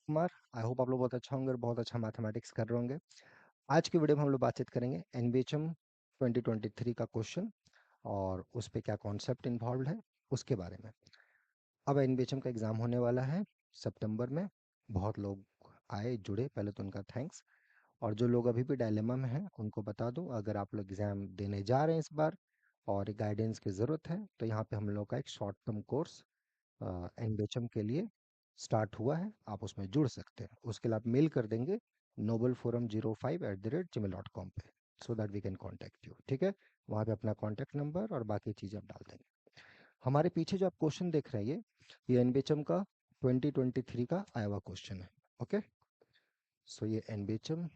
Kumar. I hope आप लोग बहुत अच्छा होंगे और बहुत अच्छा मैथमेटिक्स कर रहे होंगे। आज की वीडियो में हम लोग बातचीत करेंगे एनबीएचएम 2023 का क्वेश्चन और उस पे क्या कॉन्सेप्ट इन्वॉल्व है उसके बारे में। अब एनबीएचएम का एग्ज़ाम होने वाला है सितंबर में। बहुत लोग आए जुड़े, पहले तो उनका थैंक्स। और जो लोग अभी भी डायलेमा में हैं उनको बता दूं, अगर आप लोग एग्ज़ाम देने जा रहे हैं इस बार और गाइडेंस की ज़रूरत है तो यहाँ पे हम लोग का एक शॉर्ट टर्म कोर्स एनबीएचएम के लिए स्टार्ट हुआ है। आप उसमें जुड़ सकते हैं। उसके लिए आप मेल कर देंगे novelforum05@gmail.com पे, so that we can contact you. ठीक है, वहाँ पे अपना कॉन्टैक्ट नंबर और बाकी चीज़ें आप डाल देंगे। हमारे पीछे जो आप क्वेश्चन देख रहे हैं ये एनबीएचएम का 2023 का आया हुआ क्वेश्चन है। ओके, सो ये एनबीएचएम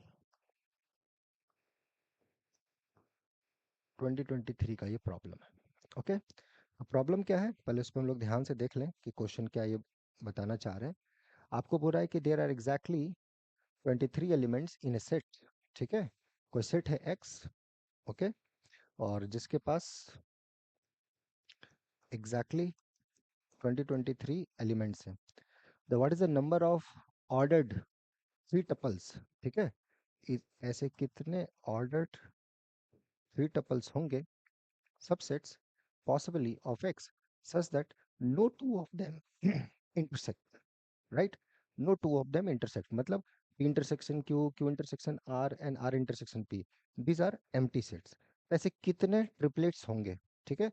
2023 का ये प्रॉब्लम है। ओके, प्रॉब्लम क्या है पहले उस पर हम लोग ध्यान से देख लें कि क्वेश्चन क्या ये बताना चाह रहे हैं। आपको बोल रहा है कि there are exactly 23 elements in a set. ठीक है, कोई सेट है एक्स। ओके, और जिसके पास एग्जैक्टली 23 एलिमेंट्स हैं। The what is the number of ordered three tuples. ठीक है, ऐसे कितने ऑर्डर्ड थ्री टपल्स होंगे, subsets possibly of x such that no two of them intersect, right? No two of them intersect मतलब p intersection q, q intersection r and r intersection p, these are empty sets। ऐसे कितने triplets होंगे? ठीक है,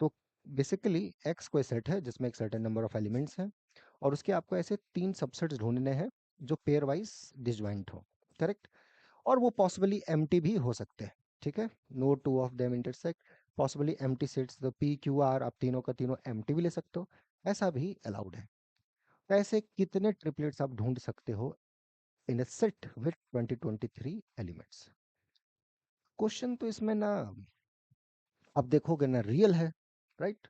तो basically x कोई set है जिसमें एक सर्टेन नंबर ऑफ एलिमेंट्स हैं और उसके आपको ऐसे तीन सबसेट्स ढूंढने हैं जो पेयर वाइज डिसजॉइंट हो। करेक्ट, और वो पॉसिबली एम्प्टी भी हो सकते हैं। ठीक है, no two of them intersect, possibly empty sets, तो पी क्यू आर आप तीनों का तीनों एम्प्टी भी ले सकते हो, ऐसा भी अलाउड है। तो ऐसे कितने ट्रिपलेट्स आप ढूंढ सकते हो in a set with 2023 elements? Question तो इसमें ना आप देखोगे ना रियल है, राइट?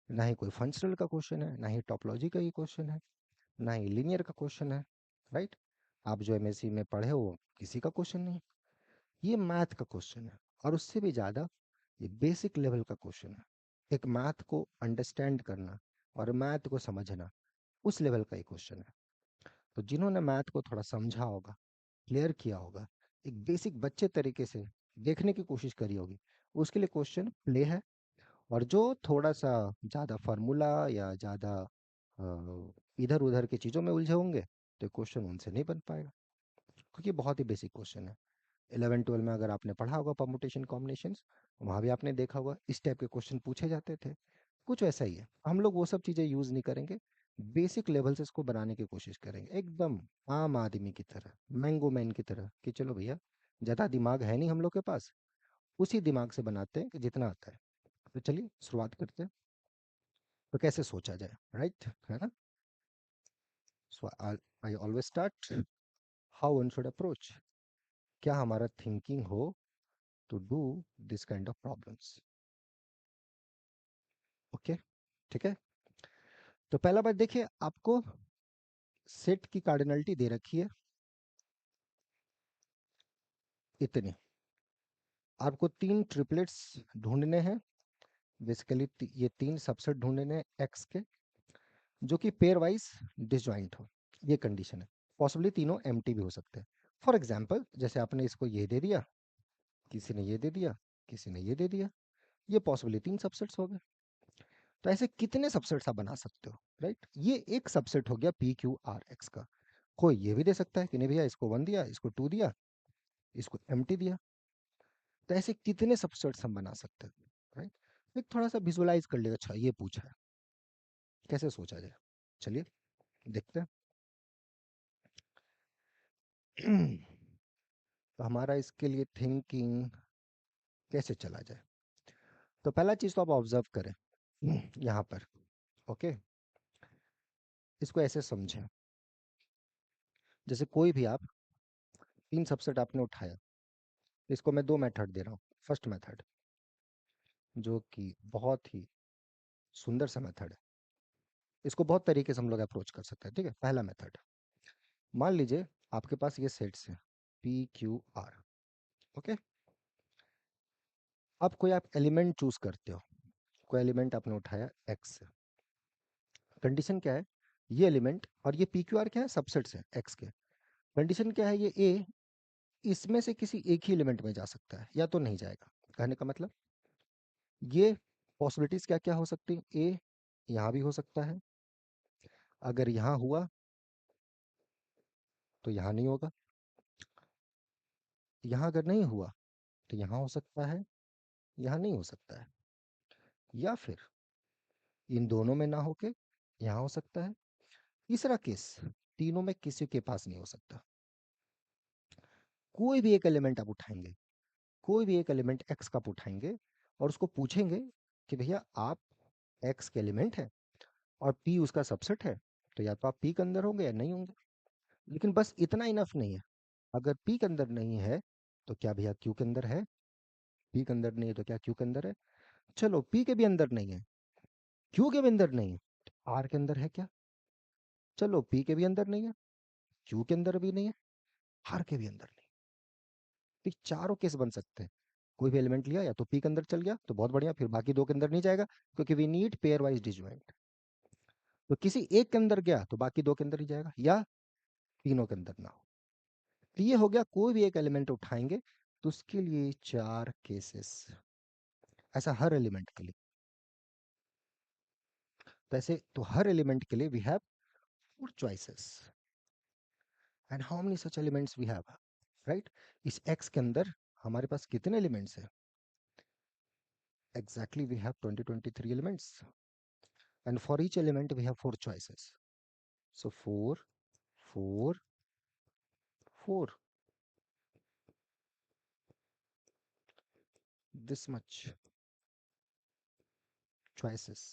ना ही कोई फंक्शनल का क्वेश्चन है, ना ही टोपोलॉजी का ही क्वेश्चन है, ना ही लीनियर का क्वेश्चन है, राइट? आप जो एमएससी में पढ़े हो किसी का क्वेश्चन नहीं, ये मैथ का क्वेश्चन है और उससे भी ज़्यादा ये बेसिक लेवल का क्वेश्चन है। एक मैथ को अंडरस्टैंड करना और मैथ को समझना, उस लेवल का ही क्वेश्चन है। तो जिन्होंने मैथ को थोड़ा समझा होगा, क्लियर किया होगा, एक बेसिक बच्चे तरीके से देखने की कोशिश करी होगी, उसके लिए क्वेश्चन प्ले है। और जो थोड़ा सा ज़्यादा फार्मूला या ज़्यादा इधर उधर की चीज़ों में उलझे होंगे तो क्वेश्चन उनसे नहीं बन पाएगा, क्योंकि बहुत ही बेसिक क्वेश्चन है। 11-12 में अगर आपने पढ़ा होगा परमुटेशन कॉम्बिनेशंस, वहाँ भी आपने देखा होगा इस टाइप के क्वेश्चन पूछे जाते थे। कुछ वैसा ही है, हम लोग वो सब चीज़ें यूज़ नहीं करेंगे, बेसिक लेवल से इसको बनाने की कोशिश करेंगे एकदम आम आदमी की तरह, मैंगो मैन की तरह, कि चलो भैया ज़्यादा दिमाग है नहीं हम लोग के पास, उसी दिमाग से बनाते हैं कि जितना आता है। तो चलिए शुरुआत करते हैं। तो कैसे सोचा जाए, राइट, है ना? So I always start how one should approach, क्या हमारा थिंकिंग हो to do this kind of problems. Okay, ठीक है। तो पहला बात देखिए, आपको सेट की कार्डिनलिटी दे रखी है इतनी, आपको तीन ट्रिपलेट्स ढूंढने हैं। बेसिकली ये तीन सबसेट ढूंढने हैं एक्स के जो कि पेयर वाइज डिसजॉइंट हो, ये कंडीशन है। पॉसिबली तीनों एम्प्टी भी हो सकते हैं। फॉर एग्जांपल जैसे आपने इसको ये दे दिया, किसी ने ये दे दिया, किसी ने ये दे दिया, ये पॉसिबली तीन सबसेट्स हो गए। तो ऐसे कितने सबसेट्स आप बना सकते हो, राइट? ये एक सबसेट हो गया पी क्यू आर एक्स का। कोई ये भी दे सकता है कि नहीं भैया इसको वन दिया, इसको टू दिया, इसको एम्प्टी दिया। तो ऐसे कितने सबसेट्स हम बना सकते हैं, राइट? एक थोड़ा सा विजुअलाइज कर लेगा, अच्छा ये पूछा है, कैसे सोचा जाए, चलिए देखते हैं। तो हमारा इसके लिए थिंकिंग कैसे चला जाए, तो पहला चीज तो आप ऑब्जर्व करें यहाँ पर। ओके, इसको ऐसे समझें, जैसे कोई भी आप तीन सबसेट आपने उठाया, इसको मैं दो मेथड दे रहा हूँ। फर्स्ट मेथड जो कि बहुत ही सुंदर सा मेथड है, इसको बहुत तरीके से हम लोग अप्रोच कर सकते हैं। ठीक है, पहला मेथड, मान लीजिए आपके पास ये सेट्स हैं पी क्यू आर। ओके, अब कोई आप एलिमेंट चूज करते हो, कोई एलिमेंट आपने उठाया एक्स से। कंडीशन क्या है, ये एलिमेंट और ये पी क्यू आर क्या है, सबसेट्स है एक्स के। कंडीशन क्या है, ये ए इसमें से किसी एक ही एलिमेंट में जा सकता है या तो नहीं जाएगा। कहने का मतलब ये पॉसिबिलिटीज क्या क्या हो सकती है, ए यहाँ भी हो सकता है, अगर यहाँ हुआ तो यहाँ नहीं होगा, यहाँ अगर नहीं हुआ तो यहाँ हो सकता है, यहाँ नहीं हो सकता है, या फिर इन दोनों में ना होके यहाँ हो सकता है। तीसरा केस, तीनों में किसी के पास नहीं हो सकता। कोई भी एक एलिमेंट आप उठाएंगे, कोई भी एक एलिमेंट एक्स का आप उठाएंगे और उसको पूछेंगे कि भैया आप एक्स के एलिमेंट है और पी उसका सबसेट है, तो या तो आप पी के अंदर होंगे या नहीं होंगे। लेकिन बस इतना इनफ नहीं है, अगर पी के अंदर नहीं है तो क्या भैया क्यू के अंदर है, पी के अंदर नहीं है तो क्या क्यू के अंदर है। चलो पी के भी अंदर नहीं है, क्यू के भी अंदर नहीं है, आर के अंदर है क्या। चलो पी के भी अंदर नहीं है, क्यू के अंदर भी नहीं है, आर के भी अंदर नहीं। तो ये चारों केस बन सकते हैं। कोई भी एलिमेंट लिया या तो पी के अंदर चल गया तो बहुत बढ़िया, फिर बाकी दो के अंदर नहीं जाएगा, क्योंकि we need pairwise disjoint. तो किसी एक के अंदर गया तो बाकी दो के अंदर ही जाएगा, या तीनों के अंदर ना हो। तो ये हो गया, कोई भी एक एलिमेंट उठाएंगे तो उसके लिए चार केसेस, ऐसा हर एलिमेंट के लिए। तो ऐसे तो हर एलिमेंट के लिए we have four choices. And how many such elements we have, right. इस एक्स के अंदर हमारे पास कितने एलिमेंट्स हैं, exactly we have 23 elements, and for each element we have four choices. So 4, 4, 4, this much choices.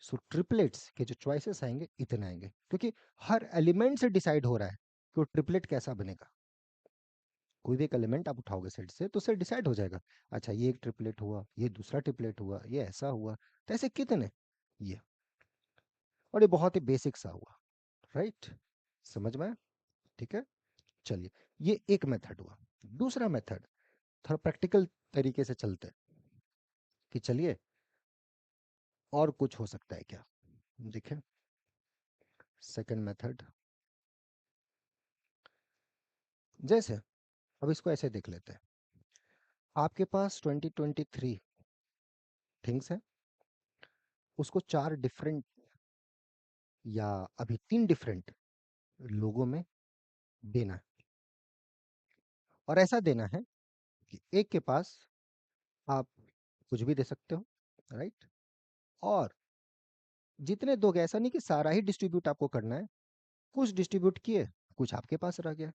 So triplets के जो choices आएंगे इतने आएंगे, क्योंकि हर एलिमेंट से डिसाइड हो रहा है कि वो ट्रिपलेट कैसा बनेगा। कोई भी एक एलिमेंट आप उठाओगे सेट से तो उससे डिसाइड हो जाएगा, अच्छा ये एक ट्रिपलेट हुआ, ये दूसरा ट्रिपलेट हुआ, ये ऐसा हुआ, तो ऐसे कितने, ये। और ये बहुत ही बेसिक सा हुआ, राइट, समझ में आया? ठीक है, चलिए, ये एक मेथड हुआ। दूसरा मेथड थोड़ा प्रैक्टिकल तरीके से चलते हैं कि चलिए और कुछ हो सकता है क्या। देखें, सेकंड मेथड, जैसे अब इसको ऐसे देख लेते हैं, आपके पास 2023 थिंग्स है, उसको चार डिफरेंट या अभी तीन डिफरेंट लोगों में देना है। और ऐसा देना है कि एक के पास आप कुछ भी दे सकते हो, राइट। और जितने दोगे, ऐसा नहीं कि सारा ही डिस्ट्रीब्यूट आपको करना है, कुछ डिस्ट्रीब्यूट किए, कुछ आपके पास रह गया।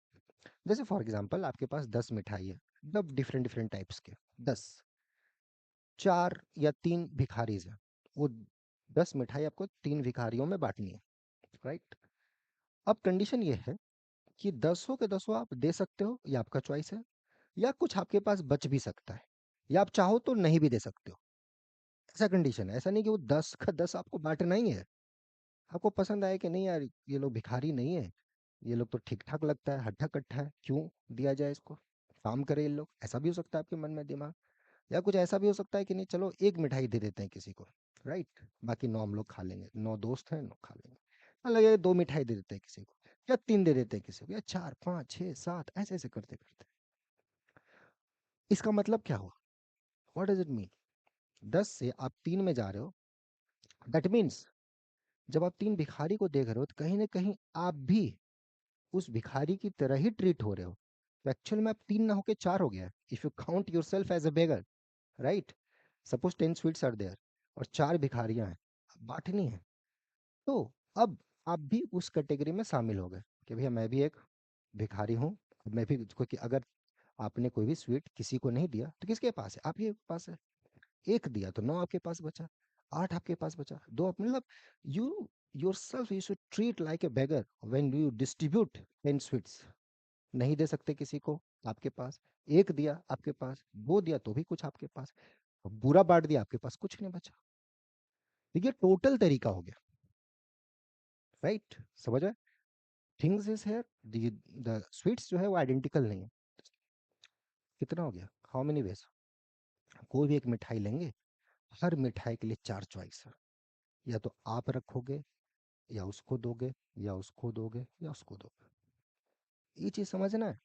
जैसे फॉर एग्जांपल आपके पास 10 मिठाई है, मतलब डिफरेंट डिफरेंट टाइप्स के 10, चार या तीन भिखारीज हैं, वो 10 मिठाई आपको तीन भिखारियों में बांटनी है, राइट। अब कंडीशन ये है कि दसों के दसों आप दे सकते हो, ये आपका चॉइस है, या कुछ आपके पास बच भी सकता है, या आप चाहो तो नहीं भी दे सकते हो। ऐसा कंडीशन है, ऐसा नहीं कि वो 10 का 10 आपको बांटना ही है। आपको पसंद आए कि नहीं यार, ये लोग भिखारी नहीं है, ये लोग तो ठीक ठाक लगता है, हट्ठा कट्ठा है, क्यों दिया जाए इसको, काम करे ये लोग, ऐसा भी हो सकता है आपके मन में दिमाग। या कुछ ऐसा भी हो सकता है कि नहीं चलो एक मिठाई दे देते हैं किसी को, राइट, बाकी 9 हम लोग खा लेंगे, 9 दोस्त हैं, 9 खा लेंगे। अलग है, दो मिठाई दे देते हैं किसी को, या तीन दे देते हैं किसी को, या चार पाँच छः सात, ऐसे ऐसे करते करते। इसका मतलब क्या हुआ, व्हाट डज इट मीन, 10 से आप तीन में जा रहे हो, दैट मीन्स जब आप तीन भिखारी को देख रहे हो तो कहीं ना कहीं आप भी उस भिखारी की तरह ही ट्रीट हो रहे हो। तो एक्चुअल में आप तीन ना होके चार हो गया, if you count yourself as a beggar, right. Suppose 10 sweets are there और चार भिखारियां हैं, अब बांटनी है, तो अब आप भी उस कैटेगरी में शामिल हो गए कि भैया मैं भी एक भिखारी हूँ। मैं भी, क्योंकि अगर आपने कोई भी स्वीट किसी को नहीं दिया तो किसके पास है, आप ही के पास है। एक दिया तो 9 आपके पास बचा, 8 आपके पास बचा, दो मतलब you yourself you should treat like a beggar when you distribute 10 sweets। नहीं दे सकते किसी को, आपके पास एक दिया, आपके पास दो दिया तो भी कुछ आपके पास, बुरा बांट दिया आपके पास कुछ नहीं बचा। तो ये टोटल तरीका हो गया, राइट, समझ आए। Things is here, the sweets जो है वो आइडेंटिकल नहीं है। कितना हो गया, हाउ मेनी वेज, कोई भी एक मिठाई लेंगे, हर मिठाई के लिए चार चॉइस है, या तो आप रखोगे, या उसको दोगे, या उसको दोगे, या उसको दोगे। ये चीज समझना है,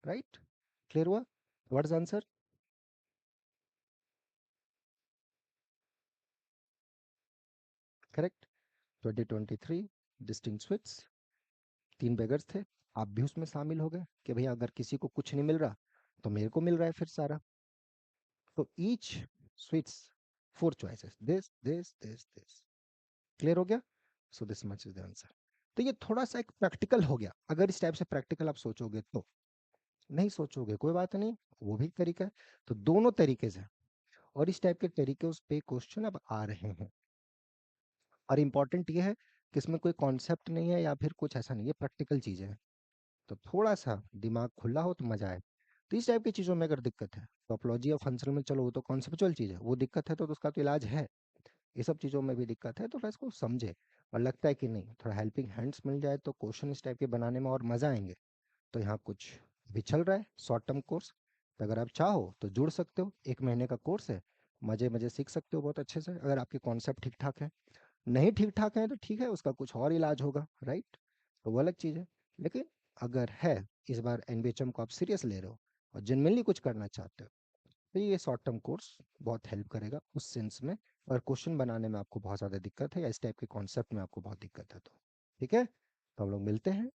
राइट? क्लियर हुआ? What is answer? Correct. 2023 distinct sweets, 3 beggars थे, आप भी उसमें शामिल हो गए कि भैया अगर किसी को कुछ नहीं मिल रहा तो मेरे को मिल रहा है फिर सारा। तो each sweets 4 choices, this. Clear हो गया? So this much is the answer. तो ये थोड़ा सा एक प्रैक्टिकल हो गया, अगर इस टाइप से प्रैक्टिकल आप सोचोगे तो। नहीं सोचोगे कोई बात नहीं, वो भी एक तरीका है। तो दोनों तरीके से, और इस टाइप के तरीके उस पे क्वेश्चन अब आ रहे हैं। और इम्पोर्टेंट ये है कि इसमें कोई कॉन्सेप्ट नहीं है या फिर कुछ ऐसा नहीं है, प्रैक्टिकल चीजें हैं। तो थोड़ा सा दिमाग खुला हो तो मजा आए। तो इस टाइप की चीजों में अगर दिक्कत है, टोपोलॉजी और फंक्शनल में चलो वो तो कॉन्सेप्चुअल चीज है, वो दिक्कत है तो उसका तो इलाज है। ये सब चीज़ों में भी दिक्कत है तो बस इसको समझे। और लगता है कि नहीं, थोड़ा हेल्पिंग हैंड्स मिल जाए तो क्वेश्चन इस टाइप के बनाने में और मज़ा आएंगे। तो यहाँ कुछ भी चल रहा है शॉर्ट टर्म कोर्स, तो अगर आप चाहो तो जुड़ सकते हो, 1 महीने का कोर्स है। मज़े मज़े सीख सकते हो बहुत अच्छे से, अगर आपके कॉन्सेप्ट ठीक ठाक है। नहीं ठीक ठाक है तो ठीक है, उसका कुछ और इलाज होगा, राइट? तो वो अलग चीज़ है। लेकिन अगर है, इस बार एनबीएचएम को आप सीरियस ले रहे हो और जेन्युइनली कुछ करना चाहते हो, तो ये शॉर्ट टर्म कोर्स बहुत हेल्प करेगा उस सेंस में। और क्वेश्चन बनाने में आपको बहुत ज़्यादा दिक्कत है या इस टाइप के कॉन्सेप्ट में आपको बहुत दिक्कत है तो ठीक है। तो हम लोग मिलते हैं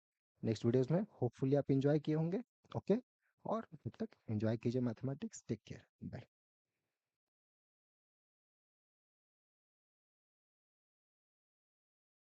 नेक्स्ट वीडियोस में, होपफुली आप इंजॉय किए होंगे। ओके, और तब तक एंजॉय कीजिए मैथमेटिक्स। Take care, bye.